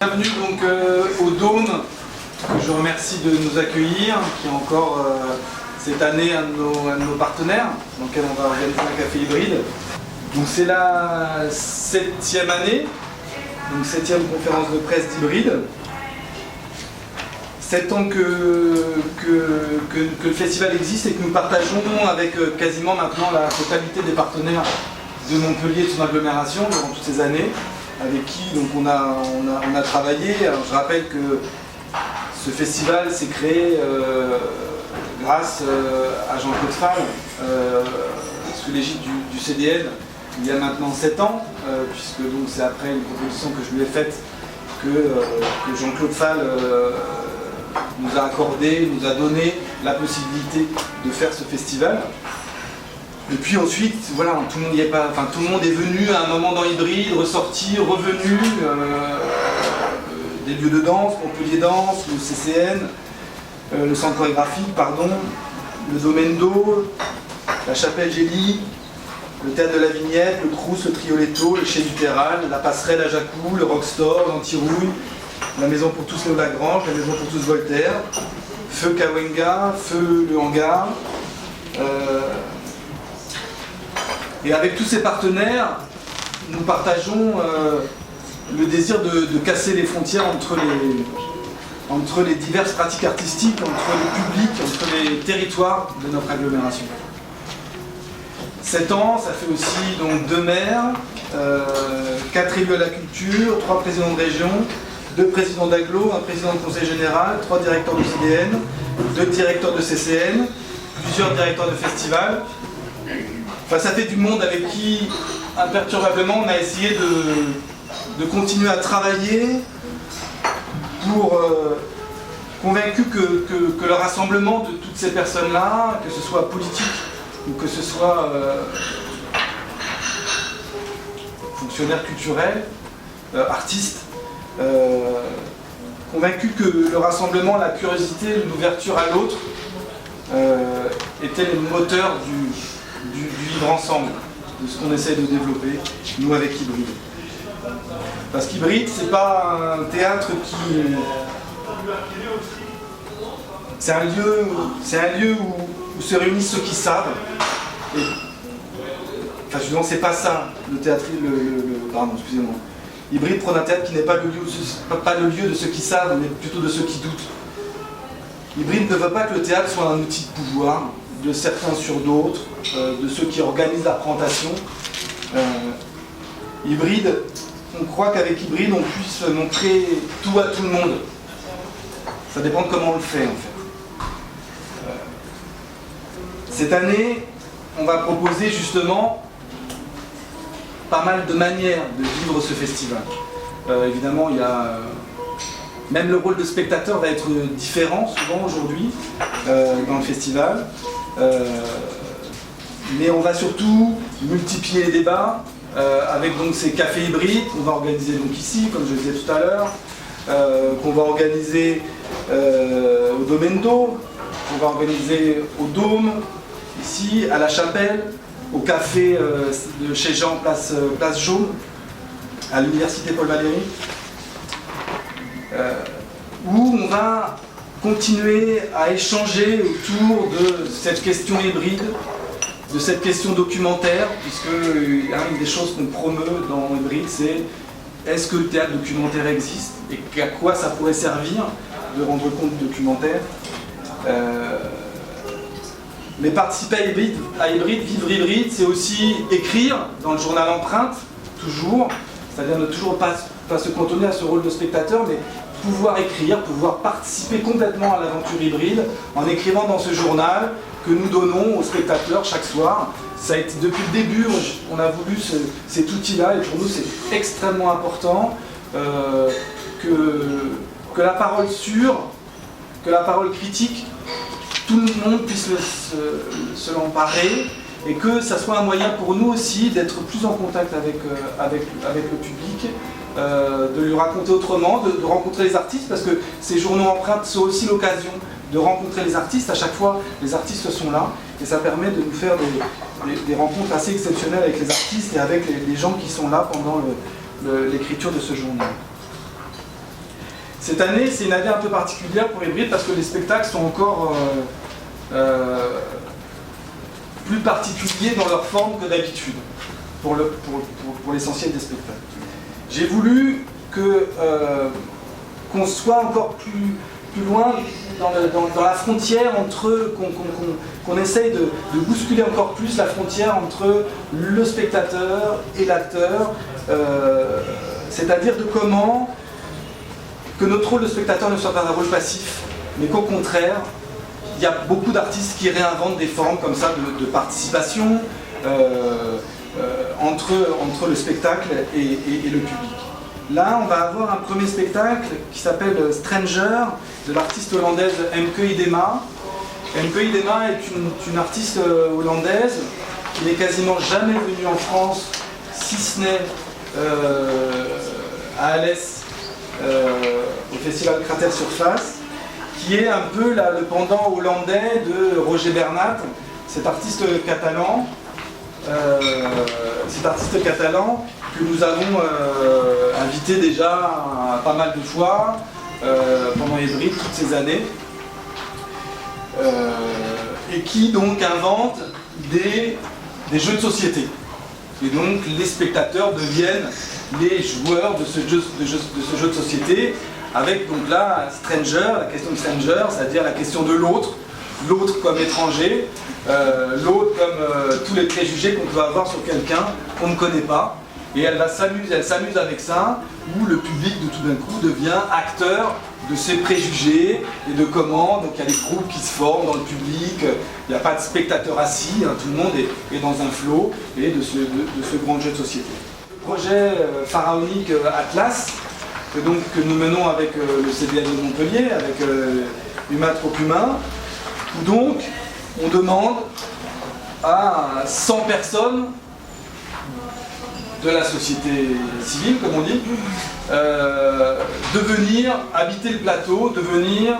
Bienvenue donc au Dôme, que je remercie de nous accueillir, qui est encore cette année un de nos partenaires, dans lequel on va organiser un café hybride. Donc c'est la 7e année, donc 7e conférence de presse d'hybride. 7 ans que le festival existe et que nous partageons avec quasiment maintenant la totalité des partenaires de Montpellier et de son agglomération durant toutes ces années, avec qui donc, on a travaillé. Alors, je rappelle que ce festival s'est créé grâce à Jean-Claude Fall, sous l'égide du CDN, il y a maintenant 7 ans, puisque c'est après une proposition que je lui ai faite que Jean-Claude Fall nous a accordé, nous a donné la possibilité de faire ce festival. Et puis ensuite, voilà, tout le monde est venu à un moment dans Hybride, ressorti, revenu, des lieux de danse, Montpellier Danse, le CCN, le centre chorégraphique, pardon, le domaine d'eau, la chapelle Gélie, le théâtre de la Vignette, le Crous, le Trioletto, le Chez Lutéral, la passerelle à Jacou, le Rockstore, l'Antirouille, la maison pour tous Léo Lagrange, la maison pour tous Voltaire, Feu Kawenga, Feu le Hangar. Et avec tous ces partenaires, nous partageons le désir de casser les frontières entre les diverses pratiques artistiques, entre le public, entre les territoires de notre agglomération. 7 ans, ça fait aussi donc 2 maires, 4 élus à la culture, 3 présidents de région, 2 présidents d'agglo, 1 président de conseil général, 3 directeurs de CDN, 2 directeurs de CCN, plusieurs directeurs de festivals. Enfin, ça fait du monde avec qui, imperturbablement, on a essayé de continuer à travailler pour convaincus que le rassemblement de toutes ces personnes-là, que ce soit politique ou que ce soit fonctionnaires culturels, artistes, convaincus que le rassemblement, la curiosité, l'ouverture à l'autre étaient les moteurs du vivre ensemble, de ce qu'on essaie de développer, nous avec Hybride. Parce qu'Hybride, c'est pas un théâtre qui... C'est un lieu où se réunissent ceux qui savent. Et... Enfin, justement, c'est pas ça, le théâtre... Pardon, excusez-moi. Hybride prône un théâtre qui n'est pas le lieu de ceux qui savent, mais plutôt de ceux qui doutent. Hybride ne veut pas que le théâtre soit un outil de pouvoir, de certains sur d'autres, de ceux qui organisent la présentation. Hybride, on croit qu'avec Hybride, on puisse montrer tout à tout le monde. Ça dépend de comment on le fait, en fait. Cette année, on va proposer justement pas mal de manières de vivre ce festival. Évidemment, il y a... Même le rôle de spectateur va être différent souvent aujourd'hui dans le festival. Mais on va surtout multiplier les débats avec donc ces cafés hybrides qu'on va organiser donc ici, comme je le disais tout à l'heure, qu'on va organiser au domaine d'eau, qu'on va organiser au Dôme, ici, à la Chapelle, au café de chez Jean, place Jaune, à l'université Paul Valéry, où on va continuer à échanger autour de cette question hybride, de cette question documentaire, puisque une des choses qu'on promeut dans Hybride, c'est est-ce que le théâtre documentaire existe et à quoi ça pourrait servir de rendre compte documentaire. Mais participer à Hybride, vivre Hybride, c'est aussi écrire dans le journal Empreinte, toujours, c'est-à-dire ne toujours pas se cantonner à ce rôle de spectateur, mais pouvoir écrire, pouvoir participer complètement à l'aventure hybride en écrivant dans ce journal que nous donnons aux spectateurs chaque soir. Ça a été, depuis le début, on a voulu cet outil-là, et pour nous c'est extrêmement important que la parole sûre, que la parole critique, tout le monde puisse se l'emparer, et que ça soit un moyen pour nous aussi d'être plus en contact avec le public, de lui raconter autrement, de rencontrer les artistes, parce que ces journaux empreintes sont aussi l'occasion de rencontrer les artistes. À chaque fois, les artistes sont là, et ça permet de nous faire des rencontres assez exceptionnelles avec les artistes et avec les gens qui sont là pendant l'écriture de ce journal. Cette année, c'est une année un peu particulière pour Hybride parce que les spectacles sont encore plus particuliers dans leur forme que d'habitude, pour l'essentiel des spectacles. J'ai voulu qu'on soit encore plus loin dans la frontière entre, qu'on essaye de bousculer encore plus la frontière entre le spectateur et l'acteur, c'est-à-dire de comment que notre rôle de spectateur ne soit pas un rôle passif, mais qu'au contraire, il y a beaucoup d'artistes qui réinventent des formes comme ça de participation entre le spectacle et le public. Là, on va avoir un premier spectacle qui s'appelle Stranger, de l'artiste hollandaise Emke Idema. Emke Idema est une artiste hollandaise qui n'est quasiment jamais venue en France, si ce n'est à Alès, au festival Cratère Surface, qui est un peu le pendant hollandais de Roger Bernat, cet artiste catalan. Que nous avons invité déjà pas mal de fois pendant Hybride toutes ces années, et qui donc invente des jeux de société. Et donc les spectateurs deviennent les joueurs de ce jeu de société, avec donc là Stranger, la question de Stranger, c'est-à-dire la question de l'autre comme étranger, l'autre comme tous les préjugés qu'on peut avoir sur quelqu'un qu'on ne connaît pas. Et elle s'amuse avec ça, où le public de tout d'un coup devient acteur de ses préjugés et de comment, donc il y a des groupes qui se forment dans le public, il n'y a pas de spectateur assis, hein, tout le monde est dans un flot et de ce grand jeu de société. Le projet pharaonique Atlas, que nous menons avec le CDL de Montpellier, avec Humain Trop Humain, où donc on demande à 100 personnes de la société civile, comme on dit, de venir habiter le plateau, de venir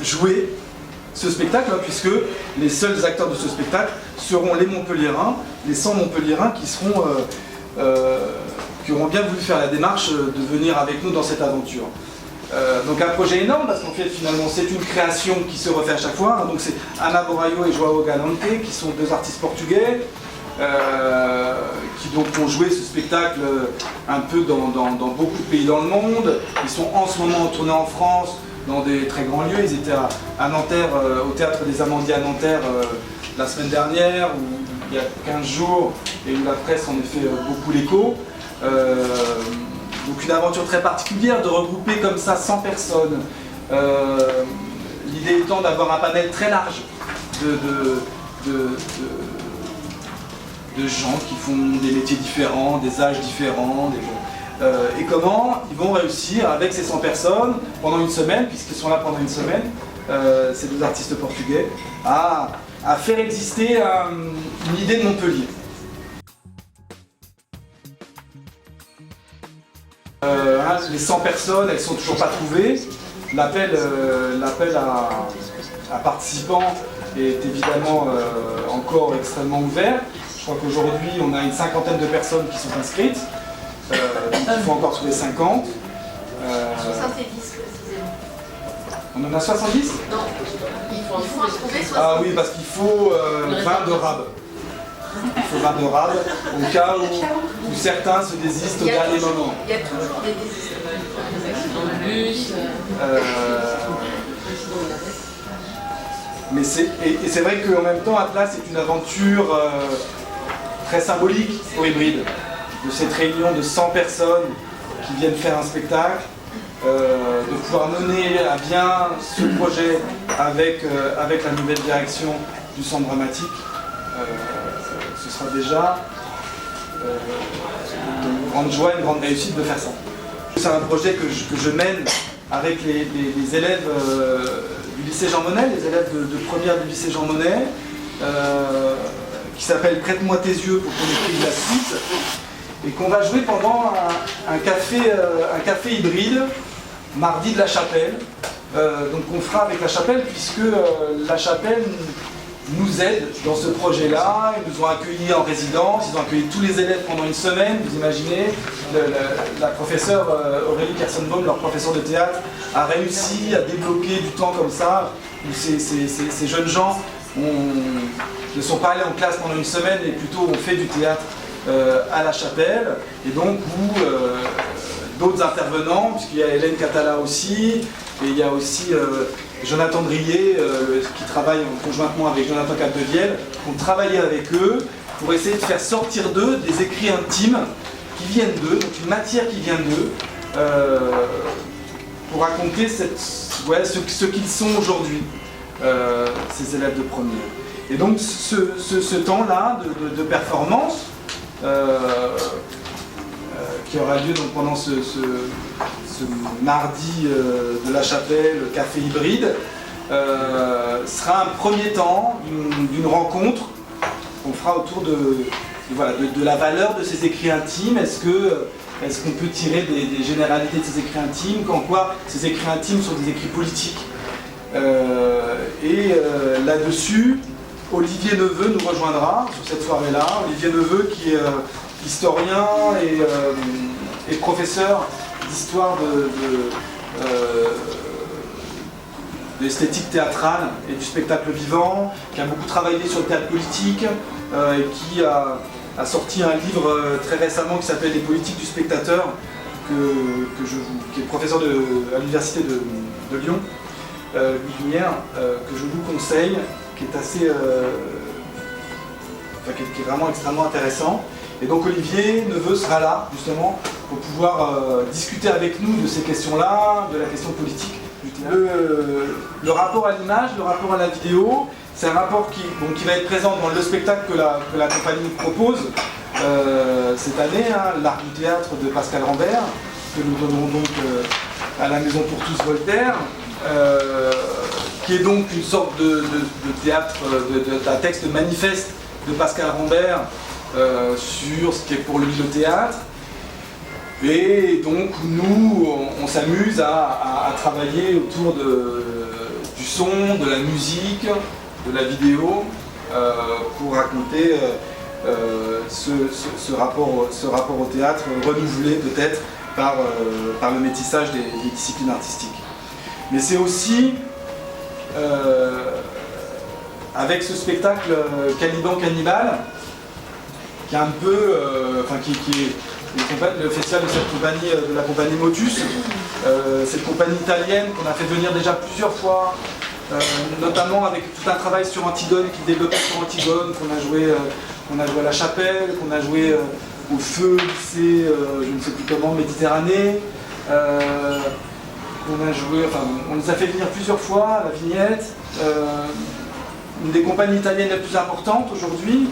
jouer ce spectacle, hein, puisque les seuls acteurs de ce spectacle seront les Montpelliérains, les 100 Montpelliérains qui auront bien voulu faire la démarche de venir avec nous dans cette aventure. Donc un projet énorme, parce qu'en fait finalement c'est une création qui se refait à chaque fois, hein. Donc c'est Ana Boraio et Joao Galante, qui sont deux artistes portugais, qui donc ont joué ce spectacle un peu dans beaucoup de pays dans le monde. Ils sont en ce moment en tournée en France, dans des très grands lieux. Ils étaient à Nanterre, au Théâtre des Amandiers à Nanterre la semaine dernière, où il y a 15 jours, et où la presse en a fait beaucoup l'écho. Donc une aventure très particulière, de regrouper comme ça 100 personnes. L'idée étant d'avoir un panel très large de gens qui font des métiers différents, des âges différents, et comment ils vont réussir avec ces 100 personnes pendant une semaine, puisqu'ils sont là pendant une semaine, ces deux artistes portugais, à faire exister une idée de Montpellier. Les 100 personnes, elles ne sont toujours pas trouvées. L'appel à participants est évidemment encore extrêmement ouvert. Je crois qu'aujourd'hui, on a une cinquantaine de personnes qui sont inscrites. Donc il faut encore trouver 50. 70 précisément. On en a 70 ? Non, il faut en trouver 70. Ah oui, parce qu'il faut 20 de rab. Il faut 20 de rab, au cas où certains se désistent au dernier moment. Il y a toujours des désistements. Dans le bus. Mais c'est vrai qu'en même temps, Atlas est une aventure très symbolique au Hybride, de cette réunion de 100 personnes qui viennent faire un spectacle, de pouvoir mener à bien ce projet avec la nouvelle direction du Centre dramatique. Ce sera déjà une grande joie, une grande réussite de faire ça. C'est un projet que je mène avec les élèves du lycée Jean Monnet, les élèves de première du lycée Jean Monnet, qui s'appelle Prête-moi tes yeux pour qu'on écrive la suite, et qu'on va jouer pendant un café hybride, mardi de la Chapelle. Donc on fera avec la Chapelle, puisque la Chapelle nous aident dans ce projet-là. Ils nous ont accueillis en résidence, ils ont accueilli tous les élèves pendant une semaine, vous imaginez. La professeure Aurélie Kersonbaum, leur professeur de théâtre, a réussi à débloquer du temps comme ça, où ces jeunes gens ne sont pas allés en classe pendant une semaine et plutôt ont fait du théâtre à la chapelle, et donc où d'autres intervenants, puisqu'il y a Hélène Catala aussi, et il y a aussi Jonathan Drier, qui travaille conjointement avec Jonathan Capdevielle, ont travaillé avec eux pour essayer de faire sortir d'eux des écrits intimes qui viennent d'eux, donc une matière qui vient d'eux, pour raconter ce qu'ils sont aujourd'hui, ces élèves de première. Et donc ce temps-là de performance, qui aura lieu donc pendant ce mardi de la chapelle, le café hybride, sera un premier temps d'une rencontre qu'on fera autour de la valeur de ces écrits intimes. Est-ce qu'on peut tirer des généralités de ces écrits intimes, qu'en quoi ces écrits intimes sont des écrits politiques. Là-dessus, Olivier Neveu nous rejoindra sur cette soirée-là. Olivier Neveu qui est historien et professeur d'histoire de l'esthétique théâtrale et du spectacle vivant, qui a beaucoup travaillé sur le théâtre politique et qui a sorti un livre très récemment qui s'appelle Les politiques du spectateur, qui est professeur à l'université de Lyon, Louis Lumière, que je vous conseille, qui est assez, qui est vraiment extrêmement intéressant. Et donc Olivier Neveu sera là justement pour pouvoir discuter avec nous de ces questions-là, de la question politique du théâtre. Le rapport à l'image, le rapport à la vidéo, c'est un rapport qui va être présent dans le spectacle que la compagnie propose cette année, l'Art du théâtre de Pascal Rambert, que nous donnerons donc à la Maison pour tous Voltaire, qui est donc une sorte de théâtre, d'un texte manifeste de Pascal Rambert sur ce qu'est pour lui le théâtre. Et donc nous, on s'amuse à travailler autour du son, de la musique, de la vidéo, pour raconter ce rapport au théâtre renouvelé peut-être par le métissage des disciplines artistiques. Mais c'est aussi avec ce spectacle Caliban Cannibale, qui est un peu, qui est le festival de cette compagnie, de la compagnie Motus, cette compagnie italienne qu'on a fait venir déjà plusieurs fois, notamment avec tout un travail sur Antigone, qui développait sur Antigone, qu'on a joué à la chapelle, qu'on a joué au feu, lycée, je ne sais plus comment, Méditerranée. On les a fait venir plusieurs fois à la Vignette, une des compagnies italiennes les plus importantes aujourd'hui,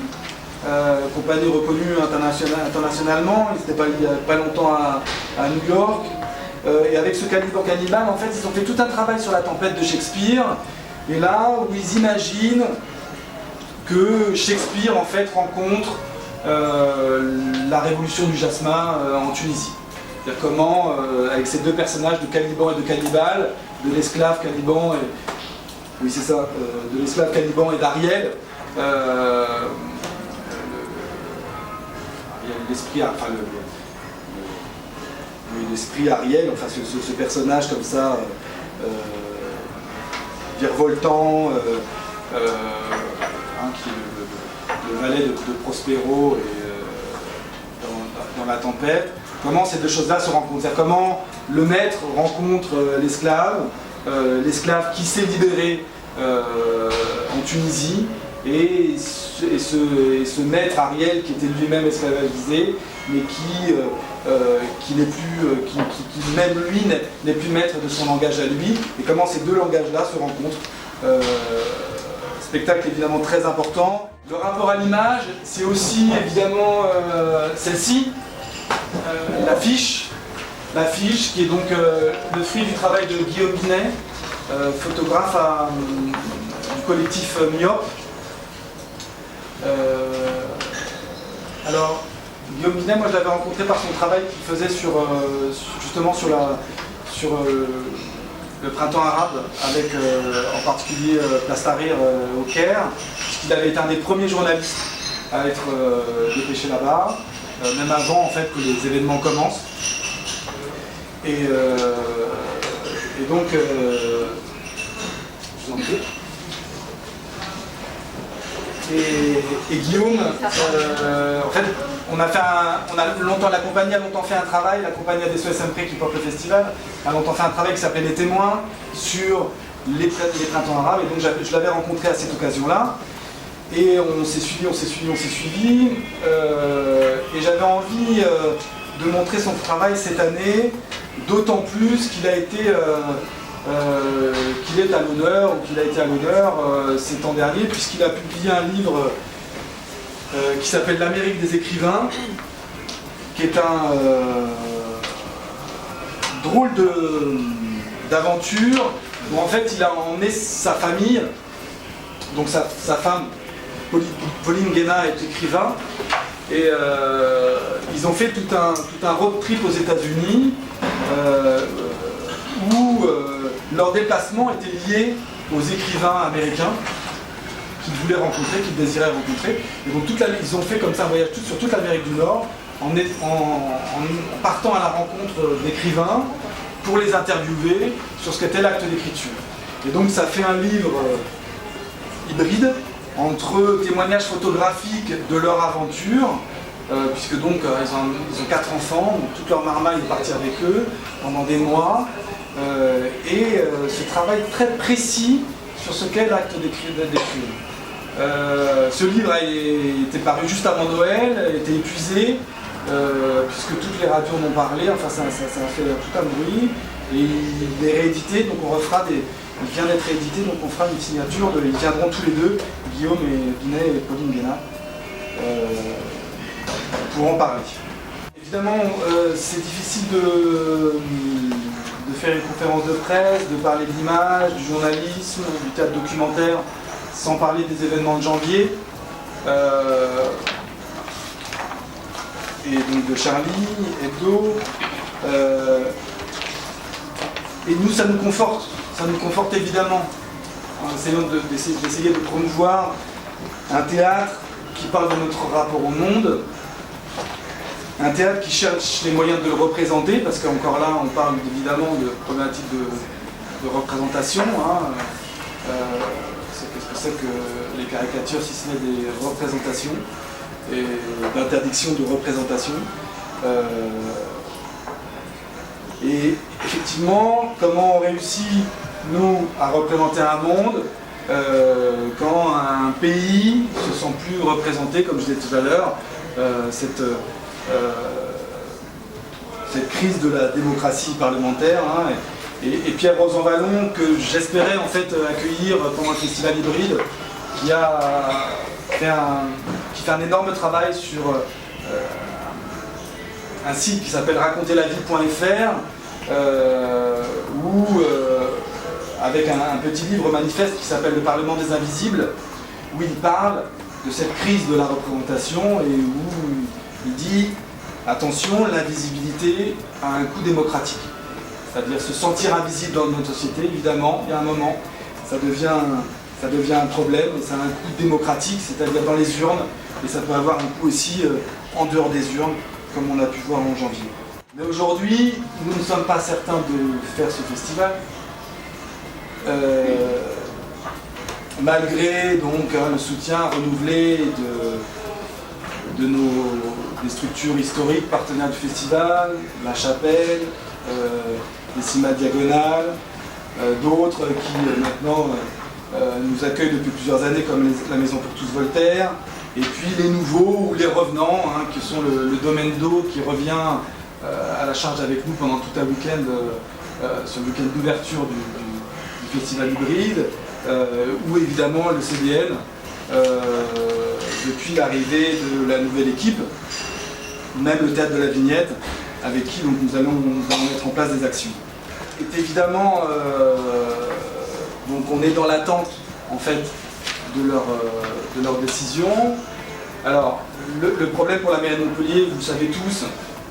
compagnie reconnue internationalement. Ils n'étaient pas il n'y a pas longtemps à New York. Et avec ce Caliban Cannibale, en fait, ils ont fait tout un travail sur la tempête de Shakespeare. Et là, où ils imaginent que Shakespeare, en fait, rencontre la révolution du jasmin en Tunisie. C'est-à-dire comment, avec ces deux personnages de Caliban et de Cannibale, de l'esclave Caliban et... Oui, c'est ça, de l'esclave Caliban et d'Ariel, l'esprit Ariel, enfin ce personnage comme ça, virevoltant, qui est le valet de Prospero et, dans la tempête. Comment ces deux choses-là se rencontrent, c'est-à-dire comment le maître rencontre l'esclave qui s'est libéré en Tunisie, et ce maître Ariel qui était lui-même esclavagisé, mais qui même lui n'est plus maître de son langage à lui, et comment ces deux langages-là se rencontrent. Spectacle évidemment très important. Le rapport à l'image, c'est aussi évidemment celle-ci, l'affiche qui est donc le fruit du travail de Guillaume Binet, photographe du collectif Myope. Alors, Guillaume Binet, moi je l'avais rencontré par son travail qu'il faisait justement sur le printemps arabe, avec en particulier Place Tahrir au Caire, puisqu'il avait été un des premiers journalistes à être dépêché là-bas, même avant en fait que les événements commencent. Et donc, je vous en prie. Et Guillaume, en fait, la compagnie a longtemps fait un travail, la compagnie SOS Impré qui porte le festival, a longtemps fait un travail qui s'appelait Les Témoins sur les printemps arabes, et donc je l'avais rencontré à cette occasion-là, et on s'est suivi, et j'avais envie de montrer son travail cette année, d'autant plus qu'il a été qu'il est à l'honneur, ou qu'il a été à l'honneur ces temps derniers, puisqu'il a publié un livre qui s'appelle L'Amérique des écrivains, qui est un drôle d'aventure, où en fait il a emmené sa famille, donc sa femme, Pauline Guéna, est écrivain, et ils ont fait tout un road trip aux États-Unis, où leur déplacement était lié aux écrivains américains qu'ils voulaient rencontrer, qu'ils désiraient rencontrer. Et donc ils ont fait comme ça un voyage sur toute l'Amérique du Nord, en partant à la rencontre d'écrivains pour les interviewer sur ce qu'était l'acte d'écriture. Et donc ça fait un livre hybride entre témoignages photographiques de leur aventure, puisque donc ils ont 4 enfants, donc toute leur marmaille est partie avec eux pendant des mois, et ce travail très précis sur ce qu'est l'acte d'écrire. Ce livre a été paru juste avant Noël, a été épuisé, puisque toutes les radios en ont parlé, enfin ça a fait tout un bruit, et il est réédité, donc on refera il vient d'être réédité, donc on fera une signature, ils viendront tous les deux, Guillaume Binet et Pauline Guéna, pour en parler. Évidemment, c'est difficile de faire une conférence de presse, de parler de l'image, du journalisme, du théâtre documentaire, sans parler des événements de janvier, et donc de Charlie, Hebdo, et nous, ça nous conforte évidemment, en essayant d'essayer de promouvoir un théâtre qui parle de notre rapport au monde, un théâtre qui cherche les moyens de le représenter, parce qu'encore là, on parle évidemment de problématiques de représentation. Qu'est-ce que c'est que les caricatures, si ce n'est des représentations, et d'interdiction de représentation. Et effectivement, comment on réussit, nous, à représenter un monde quand un pays ne se sent plus représenté, comme je disais tout à l'heure, cette crise de la démocratie parlementaire, et Pierre Rosanvallon, que j'espérais en fait accueillir pendant le festival hybride, qui fait un énorme travail sur un site qui s'appelle raconterlavie.fr, où avec un petit livre manifeste qui s'appelle Le Parlement des Invisibles, où il parle de cette crise de la représentation et où il dit attention, l'invisibilité a un coût démocratique. C'est-à-dire se sentir invisible dans notre société, évidemment, il y a un moment, ça devient un problème, et ça a un coût démocratique, c'est-à-dire dans les urnes, et ça peut avoir un coût aussi en dehors des urnes, comme on a pu voir en janvier. Mais aujourd'hui, nous ne sommes pas certains de faire ce festival, malgré donc le soutien renouvelé des structures historiques partenaires du festival, La Chapelle, les Cimas Diagonales, d'autres qui maintenant nous accueillent depuis plusieurs années comme la Maison pour tous Voltaire, et puis les nouveaux ou les revenants, qui sont le domaine d'eau qui revient à la charge avec nous pendant tout un week-end, sur le week-end d'ouverture du festival hybride, ou évidemment le CDN, depuis l'arrivée de la nouvelle équipe, même le Théâtre de la Vignette, avec qui donc, nous allons mettre en place des actions. Et évidemment, donc on est dans l'attente en fait de leur décision. Alors, le problème pour la mairie de Montpellier, vous le savez tous,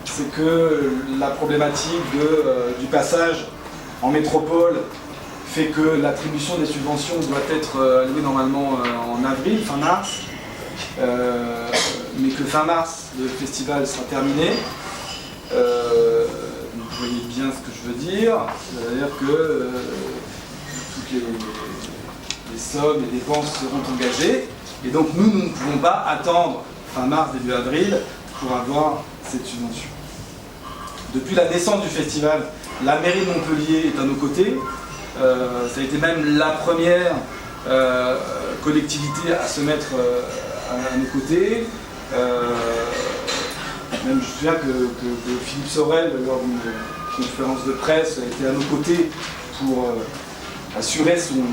c'est que la problématique du passage en métropole fait que l'attribution des subventions doit être allouée normalement en avril, fin mars, mais que fin mars, le festival sera terminé. Vous voyez bien ce que je veux dire, c'est-à-dire que toutes les sommes, les dépenses seront engagées, et donc nous ne pouvons pas attendre fin mars, début avril pour avoir cette subvention. Depuis la naissance du festival, la mairie de Montpellier est à nos côtés. Ça a été même la première collectivité à se mettre à nos côtés. Même je me souviens que Philippe Sorel, lors d'une conférence de presse, a été à nos côtés pour assurer son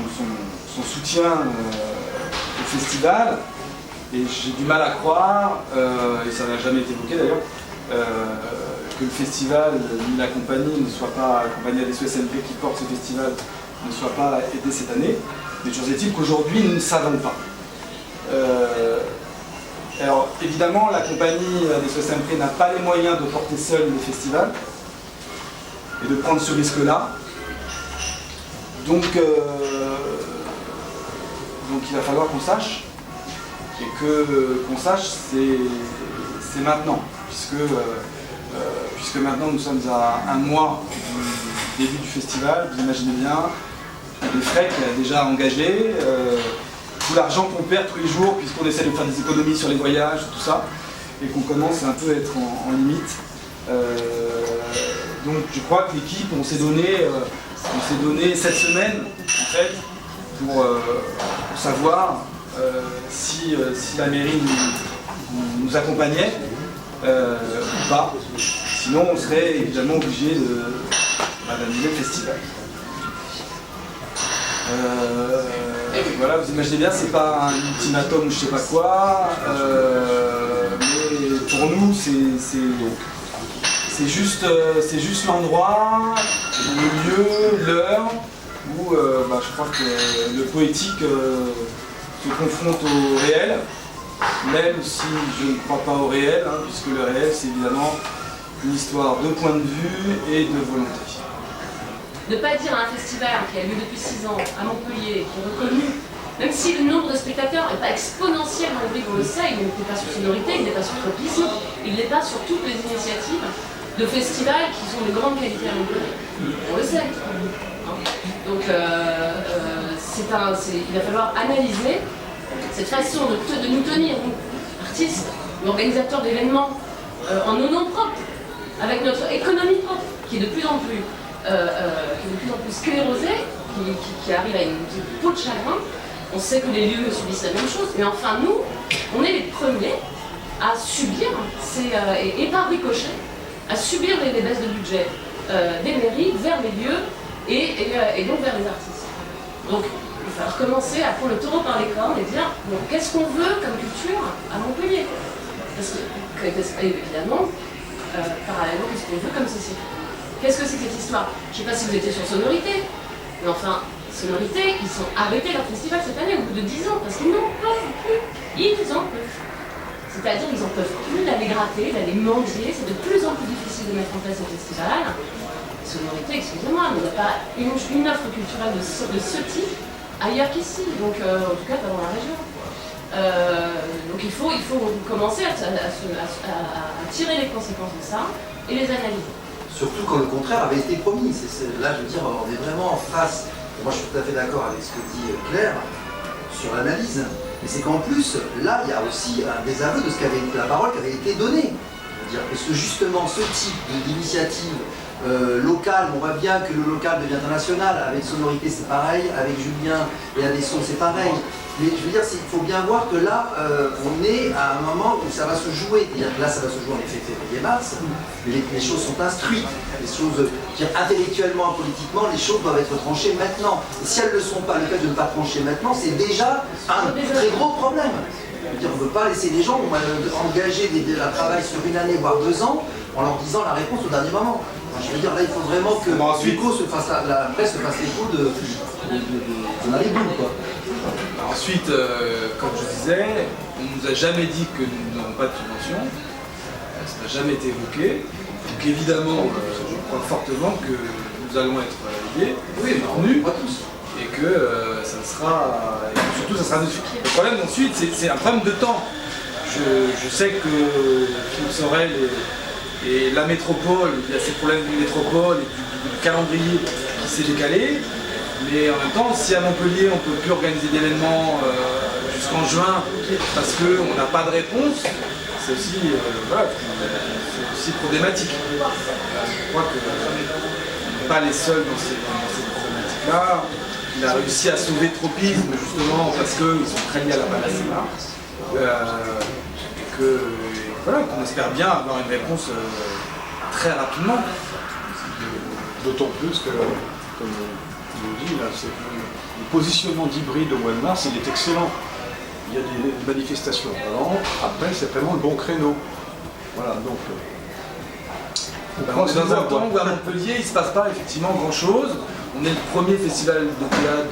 soutien au festival. Et j'ai du mal à croire, et ça n'a jamais été évoqué d'ailleurs, que le festival ni la compagnie ne soit pas, la compagnie ADSO-SMP qui porte ce festival, ne soit pas aidé cette année. Mais toujours est-il qu'aujourd'hui, nous ne savons pas. Alors évidemment, la compagnie ADSO-SMP n'a pas les moyens de porter seule le festival et de prendre ce risque-là. Donc il va falloir qu'on sache, et qu'on sache, c'est maintenant, puisque maintenant nous sommes à un mois du début du festival. Vous imaginez bien les frais qu'il a déjà engagés, tout l'argent qu'on perd tous les jours, puisqu'on essaie de faire des économies sur les voyages, tout ça, et qu'on commence un peu à être en limite. Donc je crois que l'équipe, on s'est donné cette semaine, en fait, pour savoir si la mairie nous accompagnait ou pas. Sinon, on serait évidemment obligé d'annuler le festival. Voilà, vous imaginez bien, c'est pas un ultimatum ou je sais pas quoi, mais pour nous, c'est juste l'endroit, le lieu, l'heure où je crois que le poétique se confronte au réel, même si je ne crois pas au réel, puisque le réel c'est évidemment une histoire de point de vue et de volonté. Ne pas dire à un festival qui a lieu depuis 6 ans à Montpellier, qui est reconnu, même si le nombre de spectateurs n'est pas exponentiel, on le sait, il n'est pas sur Sonorité, il n'est pas sur Tropisme, il n'est pas sur toutes les initiatives de festivals qui sont de grande qualité à Montpellier. On le sait. Donc il va falloir analyser cette façon de nous tenir, nous, artistes, organisateurs d'événements, en nos noms propres, avec notre économie propre, qui est de plus en plus sclérosée, qui arrive à une peau de chagrin. On sait que les lieux subissent la même chose, mais enfin nous, on est les premiers à subir, et par ricochet, à subir les baisses de budget des mairies vers les lieux et donc vers les artistes. Donc il va falloir commencer à prendre le taureau par les cornes et dire bon, qu'est-ce qu'on veut comme culture à Montpellier? Parce que évidemment, parallèlement, qu'est-ce qu'on veut comme société? Qu'est-ce que c'est que cette histoire? Je ne sais pas si vous étiez sur Sonorité, mais enfin, Sonorité, ils ont arrêté leur festival cette année au bout de 10 ans, parce qu'ils n'en peuvent plus. Ils en peuvent plus. C'est-à-dire qu'ils n'en peuvent plus d'aller gratter, d'aller mendier, c'est de plus en plus difficile de mettre en place un festival. Sonorité, excusez-moi, mais il n'y a pas une offre culturelle de ce type ailleurs qu'ici, donc en tout cas pas dans la région. Donc il faut commencer à tirer les conséquences de ça et les analyser. Surtout quand le contraire avait été promis. Là, je veux dire, on est vraiment en face. Et moi, je suis tout à fait d'accord avec ce que dit Claire sur l'analyse. Mais c'est qu'en plus, là, il y a aussi un désaveu de la parole qui avait été donnée. Parce que justement, ce type d'initiative locale, on voit bien que le local devient international. Avec Sonorité, c'est pareil. Avec Julien et Adesson, c'est pareil. Mais je veux dire, il faut bien voir que là, on est à un moment où ça va se jouer. C'est-à-dire que là, ça va se jouer en effet février-mars. Les choses sont instruites. Les choses, intellectuellement, politiquement, les choses doivent être tranchées maintenant. Et si elles ne le sont pas, le fait de ne pas trancher maintenant, c'est déjà un très gros problème. Je veux dire, on ne peut pas laisser les gens engager un travail sur une année, voire 2 ans, en leur disant la réponse au dernier moment. Je veux dire, là, il faut vraiment que la presse se fasse l'écho de les boules, quoi. Ensuite, comme je disais, on ne nous a jamais dit que nous n'avons pas de subvention. Ça n'a jamais été évoqué. Donc évidemment, je crois fortement que nous nous allons être liés, Oui, mais on nus, pas tous. et que ça sera, et surtout ça sera dessus. Le problème ensuite, c'est un problème de temps. Je sais que Philippe Sorel et la métropole, il y a ces problèmes de métropole et du calendrier qui s'est décalé, mais en même temps, si à Montpellier on ne peut plus organiser d'événements jusqu'en juin parce qu'on n'a pas de réponse, c'est aussi, voilà, c'est aussi problématique. Je crois qu'on n'est pas les seuls dans ces problématiques-là. Il a réussi à sauver Tropisme justement parce qu'ils sont très liés à la Palacéna. Et que voilà, qu'on espère bien avoir une réponse très rapidement. D'autant plus que, comme on nous dit, là, le positionnement d'hybride au mois de mars, il est excellent. Il y a des manifestations avant, après c'est vraiment le bon créneau. Voilà, donc On est dans un temps où à Montpellier il ne se passe pas effectivement grand chose. On est le premier festival de théâtre